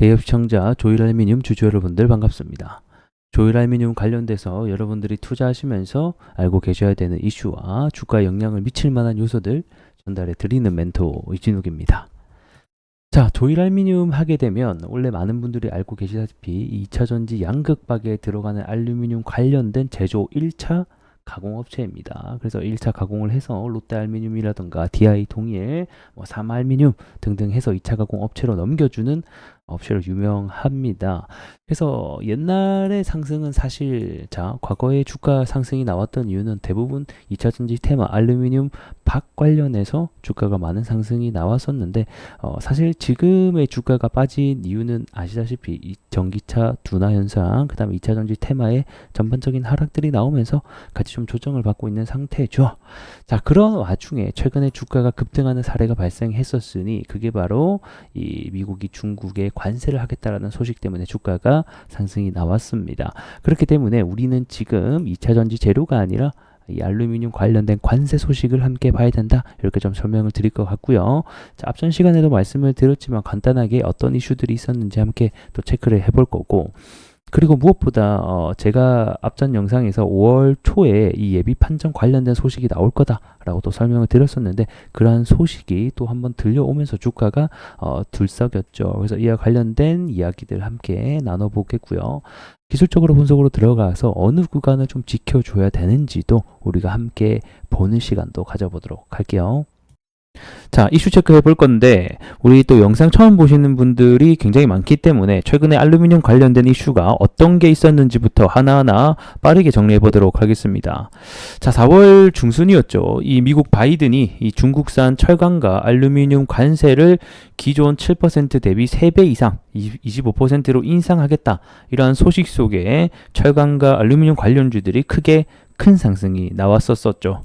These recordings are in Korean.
대협 시청자 조일알미늄 주주 여러분들 반갑습니다. 조일알미늄 관련돼서 여러분들이 투자하시면서 알고 계셔야 되는 이슈와 주가에 영향을 미칠 만한 요소들 전달해 드리는 멘토 이진욱입니다. 자, 조일알미늄 하게 되면 원래 많은 분들이 알고 계시다시피 2차전지 양극박에 들어가는 알루미늄 관련된 제조 1차 가공업체입니다. 그래서 1차 가공을 해서 롯데알미늄이라든가 DI 동일, 삼알미늄 등등 해서 2차 가공 업체로 넘겨주는 업체로 유명합니다. 그래서 옛날의 상승은 사실 과거에 주가 상승이 나왔던 이유는 대부분 2차 전지 테마 알루미늄 박 관련해서 주가가 많은 상승이 나왔었는데 사실 지금의 주가가 빠진 이유는 아시다시피 이 전기차 둔화 현상, 그 다음에 2차 전지 테마의 전반적인 하락들이 나오면서 같이 좀 조정을 받고 있는 상태죠. 자, 그런 와중에 최근에 주가가 급등하는 사례가 발생했었으니 그게 바로 이 미국이 중국에 관세를 하겠다라는 소식 때문에 주가가 상승이 나왔습니다. 그렇기 때문에 우리는 지금 2차 전지 재료가 아니라 이 알루미늄 관련된 관세 소식을 함께 봐야 된다. 이렇게 좀 설명을 드릴 것 같고요. 자, 앞전 시간에도 말씀을 드렸지만 간단하게 어떤 이슈들이 있었는지 함께 또 체크를 해볼 거고, 그리고 무엇보다 제가 앞전 영상에서 5월 초에 이 예비 판정 관련된 소식이 나올 거다라고 또 설명을 드렸었는데 그러한 소식이 또 한번 들려오면서 주가가 들썩였죠. 그래서 이와 관련된 이야기들 함께 나눠보겠고요. 기술적으로 분석으로 들어가서 어느 구간을 좀 지켜줘야 되는지도 우리가 함께 보는 시간도 가져보도록 할게요. 자, 이슈 체크해 볼 건데 우리 또 영상 처음 보시는 분들이 굉장히 많기 때문에 최근에 알루미늄 관련된 이슈가 어떤 게 있었는지부터 하나하나 빠르게 정리해 보도록 하겠습니다. 자, 4월 중순이었죠. 이 미국 바이든이 이 중국산 철강과 알루미늄 관세를 기존 7% 대비 3배 이상 25%로 인상하겠다. 이러한 소식 속에 철강과 알루미늄 관련주들이 크게 큰 상승이 나왔었죠.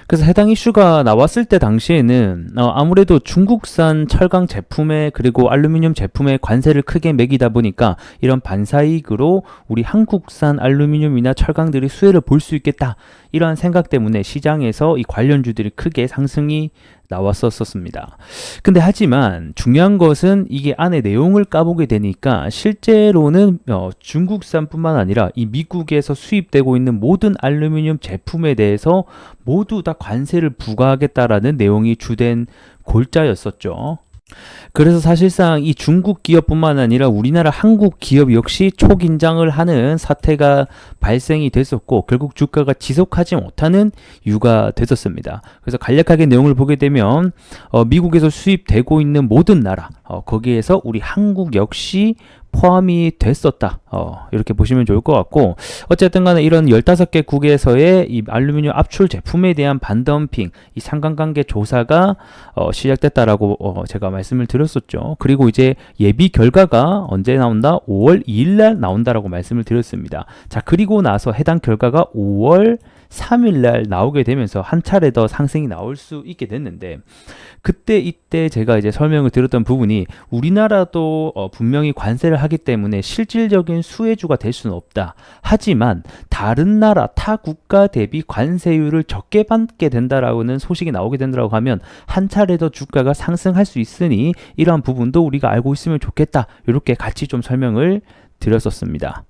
그래서 해당 이슈가 나왔을 때 당시에는 아무래도 중국산 철강 제품에 그리고 알루미늄 제품에 관세를 크게 매기다 보니까 이런 반사이익으로 우리 한국산 알루미늄이나 철강들이 수혜를 볼 수 있겠다. 이러한 생각 때문에 시장에서 이 관련주들이 크게 상승이 나왔었습니다. 근데 하지만 중요한 것은 이게 안에 내용을 까보게 되니까 실제로는 중국산뿐만 아니라 이 미국에서 수입되고 있는 모든 알루미늄 제품에 대해서 모두 다 관세를 부과하겠다라는 내용이 주된 골자였었죠. 그래서 사실상 이 중국 기업뿐만 아니라 우리나라 한국 기업 역시 초긴장을 하는 사태가 발생이 됐었고 결국 주가가 지속하지 못하는 이유가 됐었습니다. 그래서 간략하게 내용을 보게 되면 미국에서 수입되고 있는 모든 나라 거기에서 우리 한국 역시 포함이 됐었다. 이렇게 보시면 좋을 것 같고 어쨌든 간에 이런 15개 국에서의 이 알루미늄 압출 제품에 대한 반덤핑, 이 상관관계 조사가 시작됐다라고 제가 말씀을 드렸었죠. 그리고 이제 예비 결과가 언제 나온다? 5월 2일 날 나온다라고 말씀을 드렸습니다. 자, 그리고 나서 해당 결과가 5월 3일 날 나오게 되면서 한 차례 더 상승이 나올 수 있게 됐는데 이때 제가 이제 설명을 드렸던 부분이 우리나라도 분명히 관세를 하기 때문에 실질적인 수혜주가 될 수는 없다. 하지만 다른 나라 타 국가 대비 관세율을 적게 받게 된다라고는 소식이 나오게 된다고 하면 한 차례 더 주가가 상승할 수 있으니 이러한 부분도 우리가 알고 있으면 좋겠다. 이렇게 같이 좀 설명을 드렸었습니다.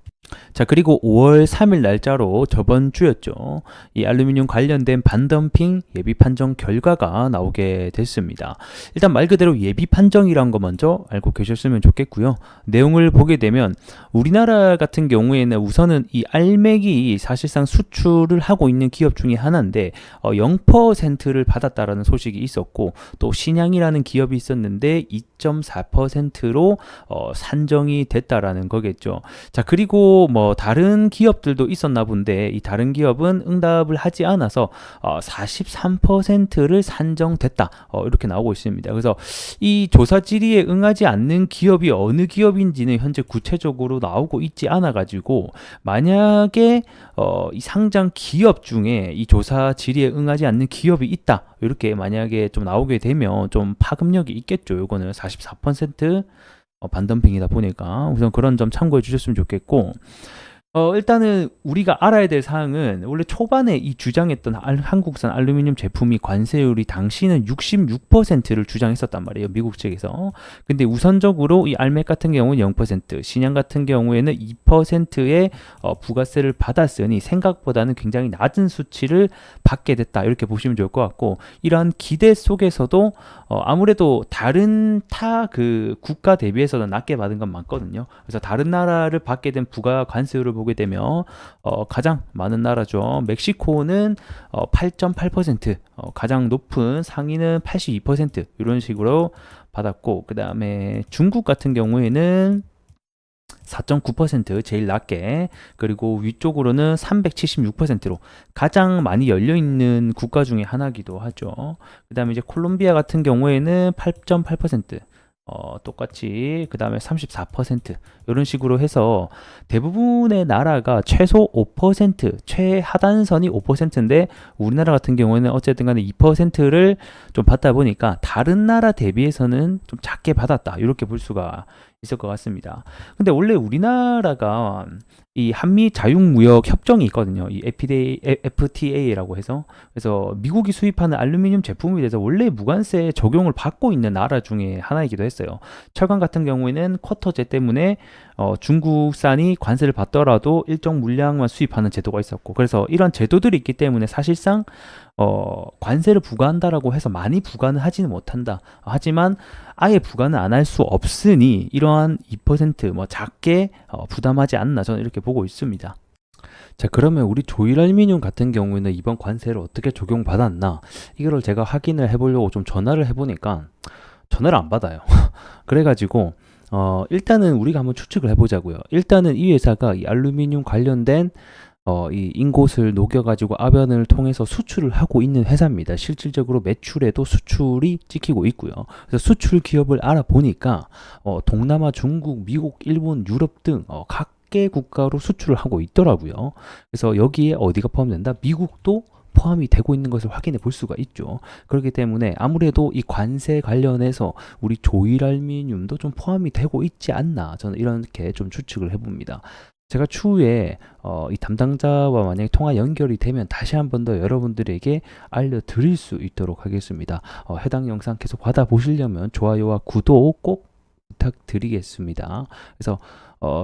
자, 그리고 5월 3일 날짜로 저번 주였죠. 이 알루미늄 관련된 반덤핑 예비 판정 결과가 나오게 됐습니다. 일단 말 그대로 예비 판정이란 거 먼저 알고 계셨으면 좋겠고요. 내용을 보게 되면 우리나라 같은 경우에는 우선은 이 알맥이 사실상 수출을 하고 있는 기업 중에 하나인데 0%를 받았다라는 소식이 있었고 또 신양이라는 기업이 있었는데 2.4%로 산정이 됐다라는 거겠죠. 자, 그리고 뭐 다른 기업들도 있었나 본데 이 다른 기업은 응답을 하지 않아서 43%를 산정됐다. 이렇게 나오고 있습니다. 그래서 이 조사 질의에 응하지 않는 기업이 어느 기업인지는 현재 구체적으로 나오고 있지 않아 가지고 만약에 이 상장 기업 중에 이 조사 질의에 응하지 않는 기업이 있다. 이렇게 만약에 좀 나오게 되면 좀 파급력이 있겠죠. 요거는 44% 반덤핑이다 보니까 우선 그런 점 참고해 주셨으면 좋겠고 일단은 우리가 알아야 될 사항은 원래 초반에 이 주장했던 한국산 알루미늄 제품이 관세율이 당시는 66%를 주장했었단 말이에요. 미국 측에서. 근데 우선적으로 이 알맥 같은 경우는 0%, 신양 같은 경우에는 2%의 부가세를 받았으니 생각보다는 굉장히 낮은 수치를 받게 됐다. 이렇게 보시면 좋을 것 같고, 이러한 기대 속에서도 아무래도 다른 타 그 국가 대비해서는 낮게 받은 건 많거든요. 그래서 다른 나라를 받게 된 부가 관세율을 보게 되면 가장 많은 나라죠. 멕시코는 8.8%, 가장 높은 상위는 82% 이런 식으로 받았고, 그 다음에 중국 같은 경우에는 4.9% 제일 낮게, 그리고 위쪽으로는 376%로 가장 많이 열려있는 국가 중에 하나기도 하죠. 그 다음에 이제 콜롬비아 같은 경우에는 8.8%, 똑같이 그 다음에 34% 이런 식으로 해서 대부분의 나라가 최소 5%, 최하단선이 5%인데 우리나라 같은 경우에는 어쨌든 간에 2%를 좀 받다 보니까 다른 나라 대비해서는 좀 작게 받았다, 이렇게 볼 수가 있을 것 같습니다. 근데 원래 우리나라가 이 한미 자유무역 협정이 있거든요. 이 FTA라고 해서. 그래서 미국이 수입하는 알루미늄 제품에 대해서 원래 무관세 적용을 받고 있는 나라 중에 하나이기도 했어요. 철강 같은 경우에는 쿼터제 때문에 중국산이 관세를 받더라도 일정 물량만 수입하는 제도가 있었고, 그래서 이런 제도들이 있기 때문에 사실상 관세를 부과한다라고 해서 많이 부과는 하지는 못한다. 하지만 아예 부과는 안 할 수 없으니 이러한 2% 작게 부담하지 않나, 저는 이렇게 보고 있습니다. 자, 그러면 우리 조일알미늄 같은 경우에는 이번 관세를 어떻게 적용받았나, 이거를 제가 확인을 해보려고 좀 전화를 해보니까 전화를 안 받아요. 그래가지고 일단은 우리가 한번 추측을 해보자고요. 일단은 이 회사가 이 알루미늄 관련된 이 인곳을 녹여가지고 아변을 통해서 수출을 하고 있는 회사입니다. 실질적으로 매출에도 수출이 찍히고 있고요. 그래서 수출 기업을 알아보니까 동남아, 중국, 미국, 일본, 유럽 등 각개 국가로 수출을 하고 있더라고요. 그래서 여기에 어디가 포함된다? 미국도 포함이 되고 있는 것을 확인해 볼 수가 있죠. 그렇기 때문에 아무래도 이 관세 관련해서 우리 조일알미늄도 좀 포함이 되고 있지 않나, 저는 이렇게 좀 추측을 해봅니다. 제가 추후에 이 담당자와 만약에 통화 연결이 되면 다시 한 번 더 여러분들에게 알려드릴 수 있도록 하겠습니다. 해당 영상 계속 받아보시려면 좋아요와 구독 꼭 부탁드리겠습니다. 그래서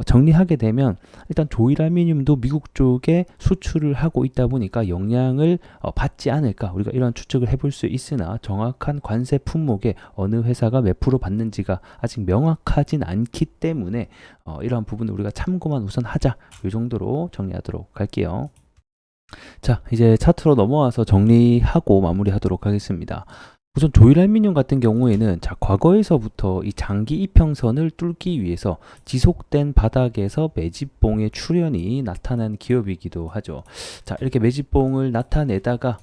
정리하게 되면 일단 조일알미늄도 미국 쪽에 수출을 하고 있다 보니까 영향을 받지 않을까, 우리가 이런 추측을 해볼 수 있으나 정확한 관세 품목에 어느 회사가 몇 프로 받는지가 아직 명확하진 않기 때문에 이러한 부분을 우리가 참고만 우선 하자, 이 정도로 정리하도록 할게요. 자, 이제 차트로 넘어와서 정리하고 마무리하도록 하겠습니다. 우선 조일알미늄 같은 경우에는 과거에서부터 이 장기 이평선을 뚫기 위해서 지속된 바닥에서 매집봉의 출현이 나타난 기업이기도 하죠. 자, 이렇게 매집봉을 나타내다가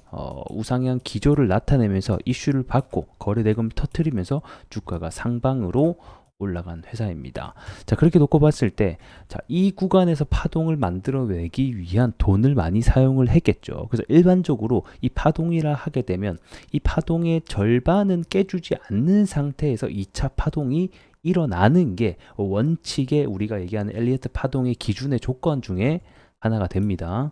우상향 기조를 나타내면서 이슈를 받고 거래대금을 터뜨리면서 주가가 상방으로 올라간 회사입니다. 자, 그렇게 놓고 봤을 때, 자, 이 구간에서 파동을 만들어내기 위한 돈을 많이 사용을 했겠죠. 그래서 일반적으로 이 파동이라 하게 되면 이 파동의 절반은 깨주지 않는 상태에서 2차 파동이 일어나는 게 원칙의 우리가 얘기하는 엘리어트 파동의 기준의 조건 중에 하나가 됩니다.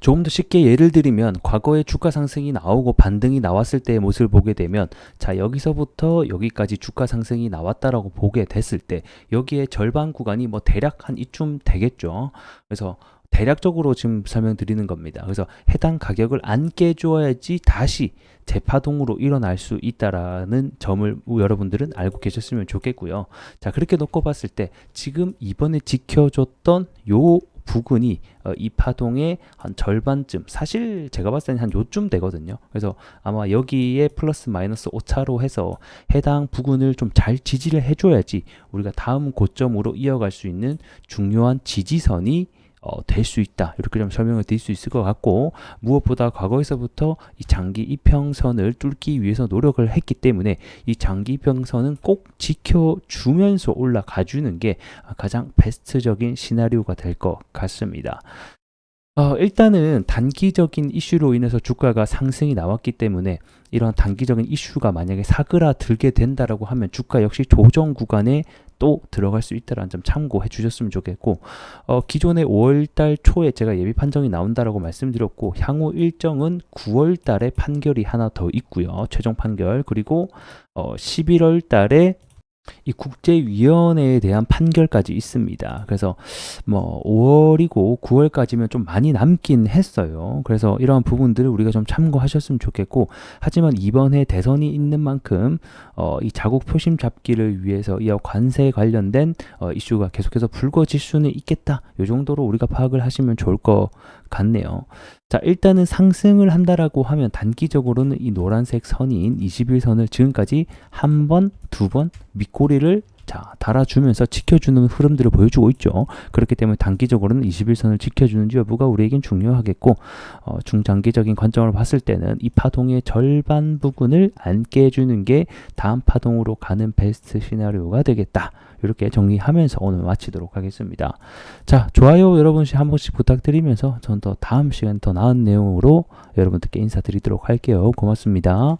조금 더 쉽게 예를 들면 과거에 주가 상승이 나오고 반등이 나왔을 때의 모습을 보게 되면, 자, 여기서부터 여기까지 주가 상승이 나왔다라고 보게 됐을 때 여기에 절반 구간이 대략 한 이쯤 되겠죠. 그래서 대략적으로 지금 설명드리는 겁니다. 그래서 해당 가격을 안 깨줘야지 다시 재파동으로 일어날 수 있다라는 점을 여러분들은 알고 계셨으면 좋겠고요. 자, 그렇게 놓고 봤을 때 지금 이번에 지켜줬던 요 부근이 이 파동의 한 절반쯤, 사실 제가 봤을 때는 한 요쯤 되거든요. 그래서 아마 여기에 플러스 마이너스 오차로 해서 해당 부근을 좀 잘 지지를 해줘야지 우리가 다음 고점으로 이어갈 수 있는 중요한 지지선이 될 수 있다, 이렇게 좀 설명을 드릴 수 있을 것 같고, 무엇보다 과거에서부터 이 장기 이평선을 뚫기 위해서 노력을 했기 때문에 이 장기 이평선은 꼭 지켜주면서 올라가 주는 게 가장 베스트적인 시나리오가 될 것 같습니다. 일단은 단기적인 이슈로 인해서 주가가 상승이 나왔기 때문에 이런 단기적인 이슈가 만약에 사그라들게 된다라고 하면 주가 역시 조정 구간에 또 들어갈 수 있다라는 점 참고해 주셨으면 좋겠고, 기존에 5월달 초에 제가 예비 판정이 나온다라고 말씀드렸고, 향후 일정은 9월달에 판결이 하나 더 있고요. 최종 판결. 그리고 11월달에 이 국제위원회에 대한 판결까지 있습니다. 그래서 뭐 5월이고 9월까지면 좀 많이 남긴 했어요. 그래서 이러한 부분들을 우리가 좀 참고하셨으면 좋겠고, 하지만 이번에 대선이 있는 만큼 이 자국 표심 잡기를 위해서 이 관세에 관련된 이슈가 계속해서 불거질 수는 있겠다. 이 정도로 우리가 파악을 하시면 좋을 것 같네요. 자, 일단은 상승을 한다라고 하면 단기적으로는 이 노란색 선인 21선을 지금까지 한 번, 두 번 밑꼬리를 달아주면서 지켜주는 흐름들을 보여주고 있죠. 그렇기 때문에 단기적으로는 21선을 지켜주는지 여부가 우리에겐 중요하겠고, 중장기적인 관점으로 봤을 때는 이 파동의 절반 부분을 안 깨주는 게 다음 파동으로 가는 베스트 시나리오가 되겠다. 이렇게 정리하면서 오늘 마치도록 하겠습니다. 자, 좋아요 여러분씩 한 번씩 부탁드리면서 전 더 다음 시간 더 나은 내용으로 여러분들께 인사드리도록 할게요. 고맙습니다.